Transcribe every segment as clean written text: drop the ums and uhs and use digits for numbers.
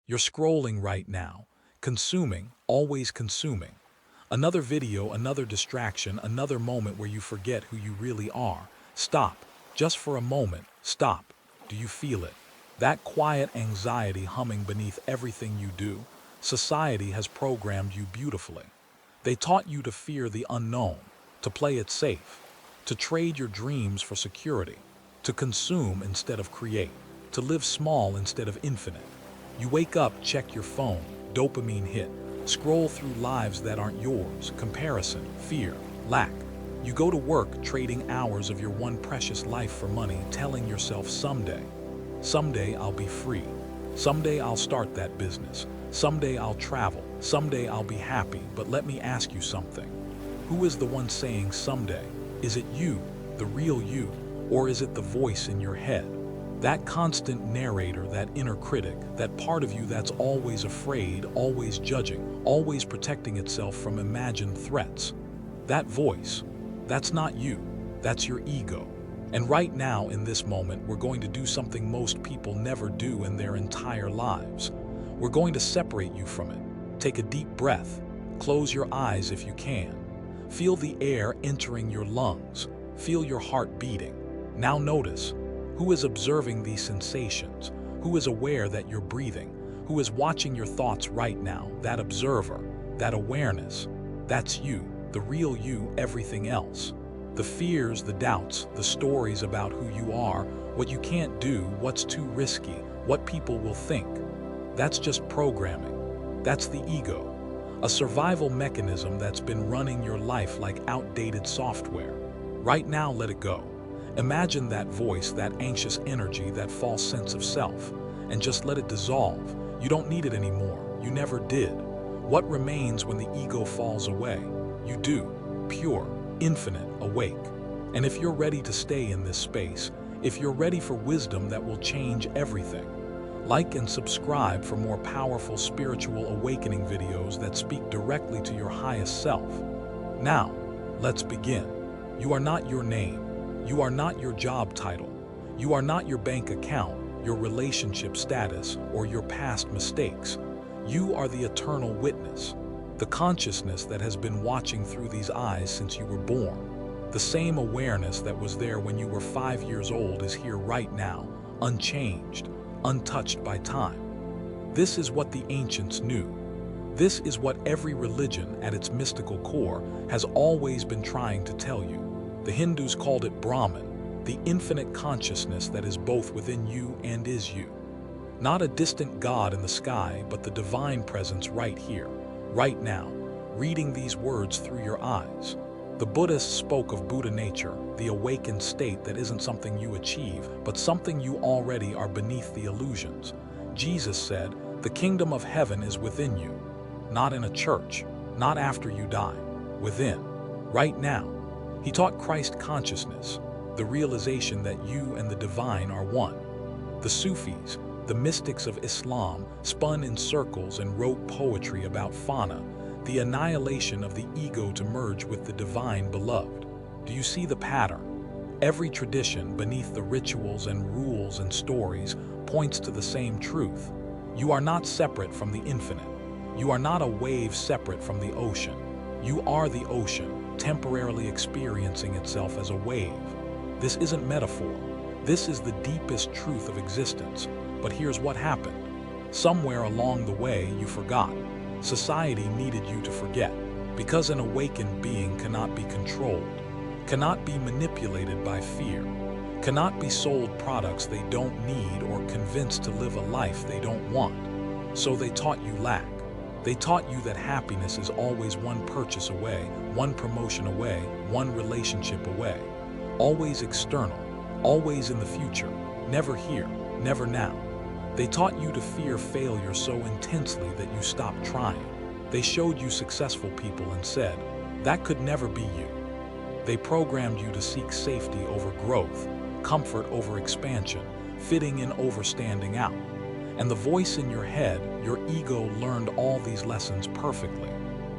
You're scrolling right now, consuming, always consuming. Another video, another distraction, another moment where you forget who you really are. Stop. Just for a moment, stop. Do you feel it? That quiet anxiety humming beneath everything you do. Society has programmed you beautifully. They taught you to fear the unknown, to play it safe, to trade your dreams for security, to consume instead of create, to live small instead of infinite. You wake up, check your phone, dopamine hit, scroll through lives that aren't yours, comparison, fear, lack. You go to work trading hours of your one precious life for money, telling yourself someday I'll be free. Someday I'll start that business. Someday I'll travel. Someday I'll be happy. But let me ask you something. Who is the one saying someday? Is it you, the real you, or is it the voice in your head? That constant narrator, that inner critic, that part of you that's always afraid, always judging, always protecting itself from imagined threats. That voice, that's not you, that's your ego. And right now, in this moment, we're going to do something most people never do in their entire lives. We're going to separate you from it. Take a deep breath. Close your eyes if you can. Feel the air entering your lungs. Feel your heart beating. Now notice, who is observing these sensations? Who is aware that you're breathing? Who is watching your thoughts right now? That observer, that awareness. That's you, the real you, everything else. The fears, the doubts, the stories about who you are, what you can't do, what's too risky, what people will think. That's just programming. That's the ego. A survival mechanism that's been running your life like outdated software. Right now, let it go. Imagine that voice, that anxious energy, that false sense of self, and just let it dissolve. You don't need it anymore. You never did. What remains when the ego falls away? You do. Pure, infinite, awake. And if you're ready to stay in this space, if you're ready for wisdom that will change everything, like and subscribe for more powerful spiritual awakening videos that speak directly to your highest self. Now, let's begin. You are not your name. You are not your job title. You are not your bank account, your relationship status, or your past mistakes. You are the eternal witness, the consciousness that has been watching through these eyes since you were born. The same awareness that was there when you were 5 years old is here right now, unchanged, untouched by time. This is what the ancients knew. This is what every religion at its mystical core has always been trying to tell you. The Hindus called it Brahman, the infinite consciousness that is both within you and is you. Not a distant God in the sky, but the divine presence right here, right now, reading these words through your eyes. The Buddhists spoke of Buddha nature, the awakened state that isn't something you achieve, but something you already are beneath the illusions. Jesus said, the kingdom of heaven is within you, not in a church, not after you die, within, right now. He taught Christ consciousness, the realization that you and the divine are one. The Sufis, the mystics of Islam, spun in circles and wrote poetry about fana, the annihilation of the ego to merge with the divine beloved. Do you see the pattern? Every tradition beneath the rituals and rules and stories points to the same truth. You are not separate from the infinite. You are not a wave separate from the ocean. You are the ocean, temporarily experiencing itself as a wave. This isn't metaphor. This is the deepest truth of existence. But here's what happened. Somewhere along the way, you forgot. Society needed you to forget, because an awakened being cannot be controlled, cannot be manipulated by fear, cannot be sold products they don't need or convinced to live a life they don't want. So they taught you lack. They taught you that happiness is always one purchase away, one promotion away, one relationship away. Always external, always in the future, never here, never now. They taught you to fear failure so intensely that you stopped trying. They showed you successful people and said, that could never be you. They programmed you to seek safety over growth, comfort over expansion, fitting in over standing out. And the voice in your head, your ego, learned all these lessons perfectly.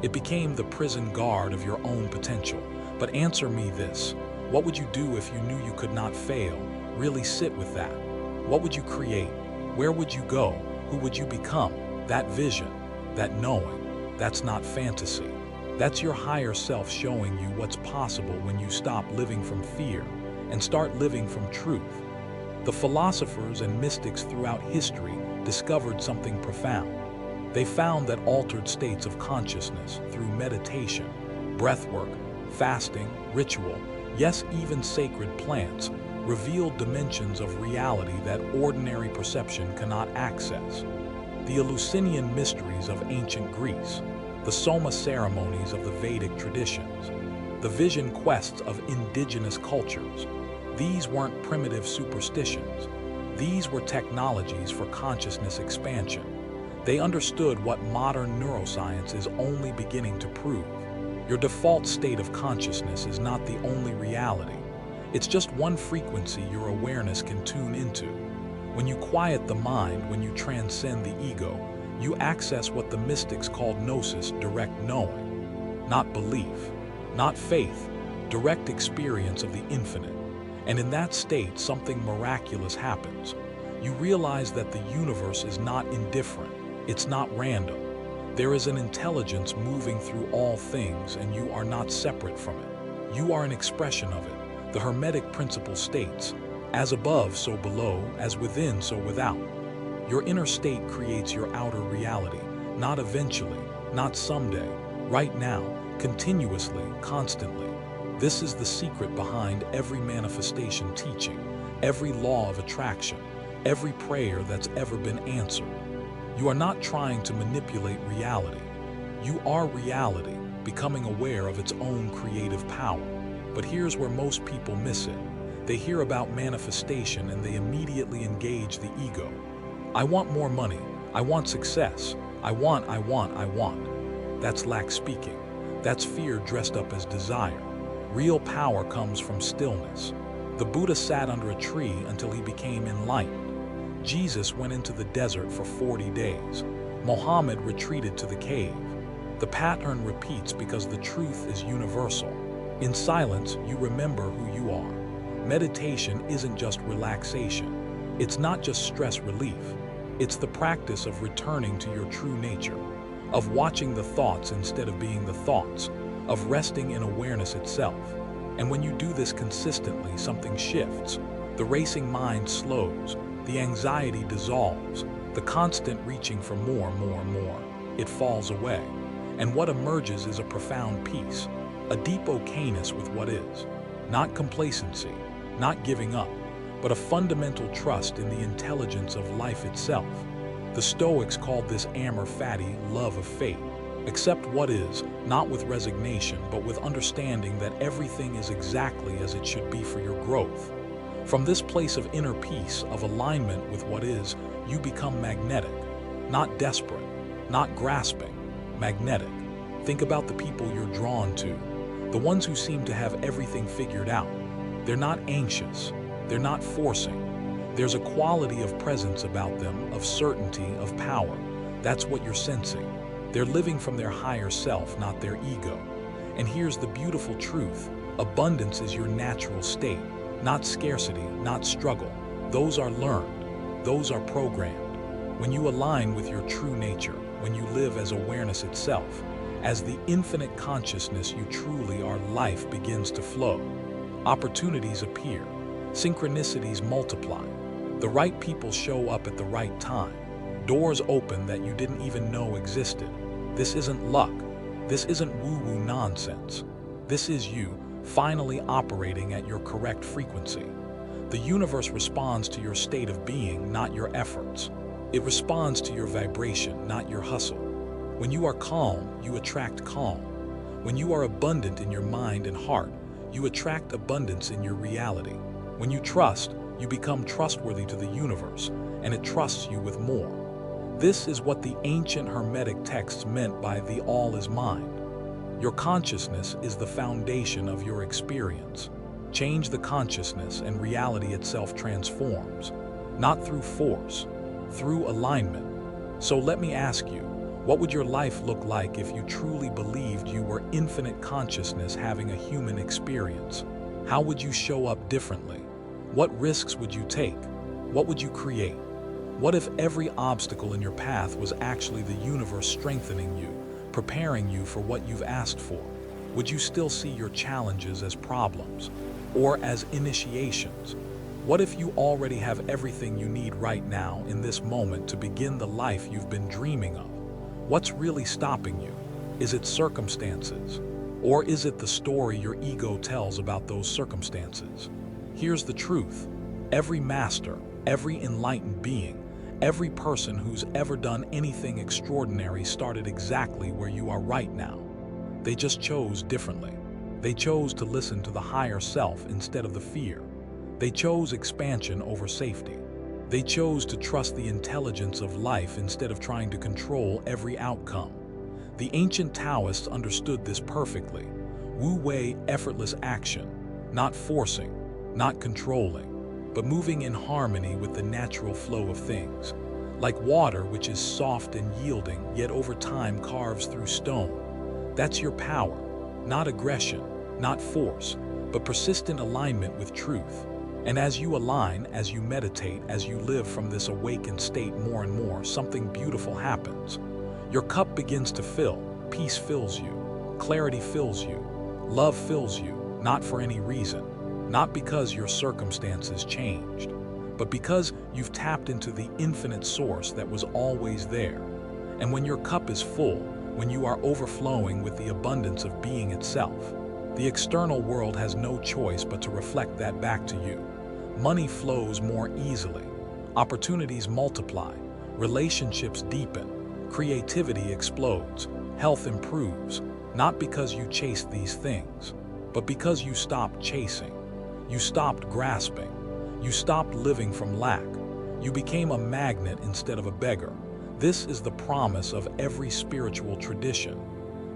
It became the prison guard of your own potential. But answer me this, what would you do if you knew you could not fail? Really sit with that. What would you create? Where would you go? Who would you become? That vision, that knowing, that's not fantasy. That's your higher self showing you what's possible when you stop living from fear and start living from truth. The philosophers and mystics throughout history discovered something profound. They found that altered states of consciousness through meditation, breathwork, fasting, ritual, yes, even sacred plants, revealed dimensions of reality that ordinary perception cannot access. The Eleusinian mysteries of ancient Greece, the Soma ceremonies of the Vedic traditions, the vision quests of indigenous cultures, these weren't primitive superstitions. These were technologies for consciousness expansion. They understood what modern neuroscience is only beginning to prove. Your default state of consciousness is not the only reality. It's just one frequency your awareness can tune into. When you quiet the mind, when you transcend the ego, you access what the mystics called gnosis, direct knowing. Not belief, not faith, direct experience of the infinite. And in that state, something miraculous happens. You realize that the universe is not indifferent. It's not random. There is an intelligence moving through all things, and you are not separate from it. You are an expression of it. The Hermetic principle states, as above, so below, as within, so without. Your inner state creates your outer reality, not eventually, not someday, right now, continuously, constantly. This is the secret behind every manifestation teaching, every law of attraction, every prayer that's ever been answered. You are not trying to manipulate reality. You are reality, becoming aware of its own creative power. But here's where most people miss it. They hear about manifestation and they immediately engage the ego. I want more money. I want success. I want. That's lack speaking. That's fear dressed up as desire. Real power comes from stillness. The Buddha sat under a tree until he became enlightened. Jesus went into the desert for 40 days. Mohammed retreated to the cave. The pattern repeats because the truth is universal. In silence, you remember who you are. Meditation isn't just relaxation. It's not just stress relief. It's the practice of returning to your true nature, of watching the thoughts instead of being the thoughts, of resting in awareness itself. And when you do this consistently, something shifts. The racing mind slows, the anxiety dissolves, the constant reaching for more, it falls away. And what emerges is a profound peace, a deep okayness with what is. Not complacency, not giving up, but a fundamental trust in the intelligence of life itself. The Stoics called this amor fati, love of fate. Accept what is, not with resignation, but with understanding that everything is exactly as it should be for your growth. From this place of inner peace, of alignment with what is, you become magnetic, not desperate, not grasping, magnetic. Think about the people you're drawn to, the ones who seem to have everything figured out. They're not anxious, they're not forcing. There's a quality of presence about them, of certainty, of power. That's what you're sensing. They're living from their higher self, not their ego. And here's the beautiful truth. Abundance is your natural state, not scarcity, not struggle. Those are learned. Those are programmed. When you align with your true nature, when you live as awareness itself, as the infinite consciousness you truly are, life begins to flow. Opportunities appear. Synchronicities multiply. The right people show up at the right time. Doors open that you didn't even know existed. This isn't luck. This isn't woo-woo nonsense. This is you finally operating at your correct frequency. The universe responds to your state of being, not your efforts. It responds to your vibration, not your hustle. When you are calm, you attract calm. When you are abundant in your mind and heart, you attract abundance in your reality. When you trust, you become trustworthy to the universe, and it trusts you with more. This is what the ancient Hermetic texts meant by the all is mind. Your consciousness is the foundation of your experience. Change the consciousness and reality itself transforms, not through force, through alignment. So let me ask you, what would your life look like if you truly believed you were infinite consciousness having a human experience? How would you show up differently? What risks would you take? What would you create? What if every obstacle in your path was actually the universe strengthening you, preparing you for what you've asked for? Would you still see your challenges as problems or as initiations? What if you already have everything you need right now in this moment to begin the life you've been dreaming of? What's really stopping you? Is it circumstances? Or is it the story your ego tells about those circumstances? Here's the truth. Every master, every enlightened being, every person who's ever done anything extraordinary started exactly where you are right now. They just chose differently. They chose to listen to the higher self instead of the fear. They chose expansion over safety. They chose to trust the intelligence of life instead of trying to control every outcome. The ancient Taoists understood this perfectly. Wu Wei, effortless action, not forcing, not controlling, but moving in harmony with the natural flow of things. Like water, which is soft and yielding, yet over time carves through stone. That's your power, not aggression, not force, but persistent alignment with truth. And as you align, as you meditate, as you live from this awakened state more and more, something beautiful happens. Your cup begins to fill, peace fills you, clarity fills you, love fills you, not for any reason, not because your circumstances changed, but because you've tapped into the infinite source that was always there. And when your cup is full, when you are overflowing with the abundance of being itself, the external world has no choice but to reflect that back to you. Money flows more easily, opportunities multiply, relationships deepen, creativity explodes, health improves, not because you chased these things, but because you stopped chasing. You stopped grasping. You stopped living from lack. You became a magnet instead of a beggar. This is the promise of every spiritual tradition.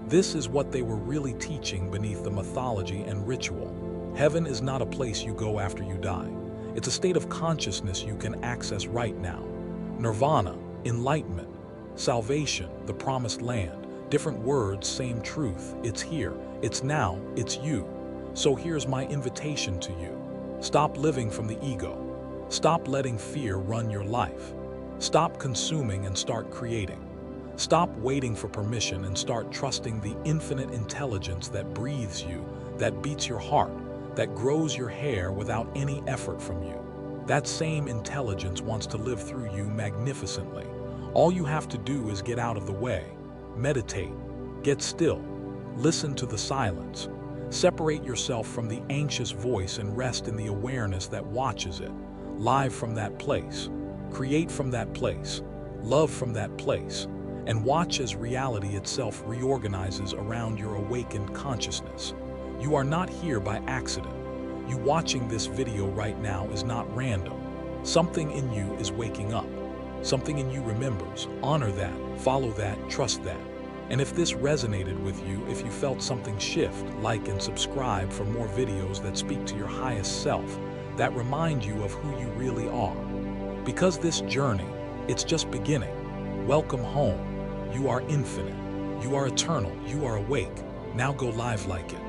This is what they were really teaching beneath the mythology and ritual. Heaven is not a place you go after you die. It's a state of consciousness you can access right now. Nirvana, enlightenment, salvation, the promised land. Different words, same truth. It's here, it's now, it's you. So here's my invitation to you. Stop living from the ego. Stop letting fear run your life. Stop consuming and start creating. Stop waiting for permission and start trusting the infinite intelligence that breathes you, that beats your heart, that grows your hair without any effort from you. That same intelligence wants to live through you magnificently. All you have to do is get out of the way, meditate, get still, listen to the silence. Separate yourself from the anxious voice and rest in the awareness that watches it. Live from that place, create from that place, love from that place, and watch as reality itself reorganizes around your awakened consciousness. You are not here by accident. You watching this video right now is not random. Something in you is waking up. Something in you remembers. Honor that, follow that, trust that. And if this resonated with you, if you felt something shift, like and subscribe for more videos that speak to your highest self, that remind you of who you really are. Because this journey, it's just beginning. Welcome home. You are infinite. You are eternal. You are awake. Now go live like it.